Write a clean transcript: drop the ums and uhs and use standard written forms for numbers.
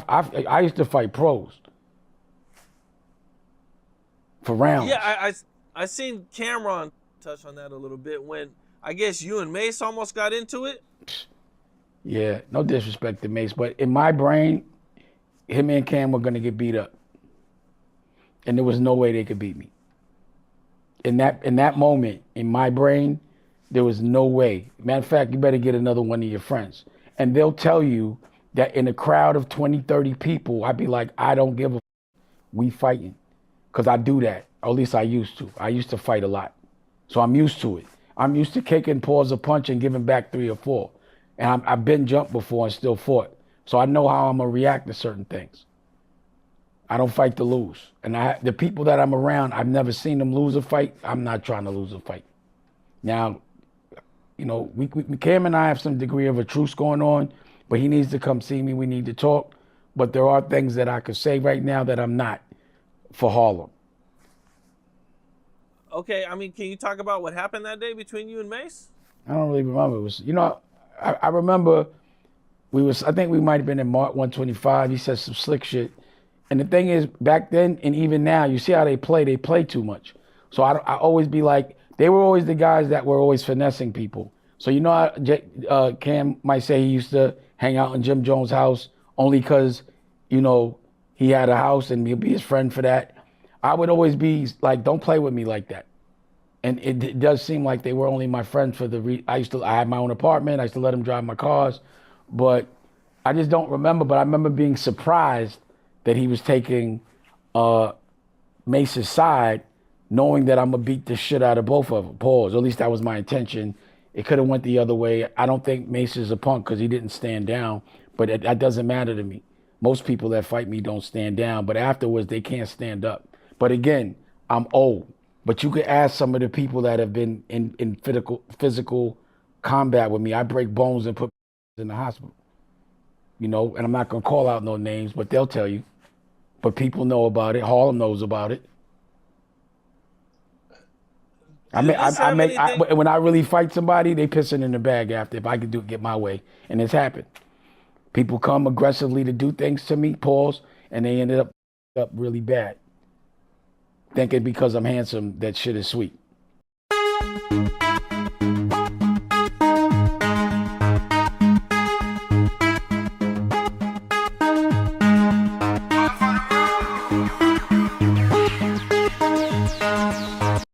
I used to fight pros for rounds. Yeah, I seen Camron touch on that a little bit when I guess you and Mase almost got into it. Yeah, no disrespect to Mase, but in my brain, him and Cam were gonna get beat up, and there was no way they could beat me. In that moment, in my brain, there was no way. Matter of fact, you better get another one of your friends, and they'll tell you that in a crowd of 20, 30 people, I'd be like, I don't give a. We fighting, cause I do that. Or at least I used to. I used to fight a lot, so I'm used to it. I'm used to kicking, pause a punch, and giving back 3 or 4. And I've been jumped before and still fought. So I know how I'm going to react to certain things. I don't fight to lose. And the people that I'm around, I've never seen them lose a fight. I'm not trying to lose a fight. Now, Cam and I have some degree of a truce going on, but he needs to come see me. We need to talk. But there are things that I could say right now that I'm not for Harlem. Okay, I mean, can you talk about what happened that day between you and Mase? I don't really remember. It was, I remember I think we might have been in Mark 125. He said some slick shit. And the thing is, back then and even now, you see how they play too much. So I always be like, they were always the guys that were always finessing people. So how Cam might say he used to hang out in Jim Jones' house only because, he had a house and he'll be his friend for that. I would always be like, don't play with me like that. And it does seem like they were only my friends for I had my own apartment. I used to let them drive my cars, but I just don't remember. But I remember being surprised that he was taking Mace's side, knowing that I'm gonna beat the shit out of both of them. Pause. Or at least that was my intention. It could have went the other way. I don't think Mase is a punk because he didn't stand down, but that doesn't matter to me. Most people that fight me don't stand down, but afterwards they can't stand up. But again, I'm old. But you could ask some of the people that have been in physical combat with me. I break bones and put in the hospital. And I'm not going to call out no names, but they'll tell you. But people know about it. Harlem knows about it. When I really fight somebody, they pissing in the bag after if I could get my way. And it's happened. People come aggressively to do things to me, pause, and they ended up really bad. Thinking because I'm handsome, that shit is sweet.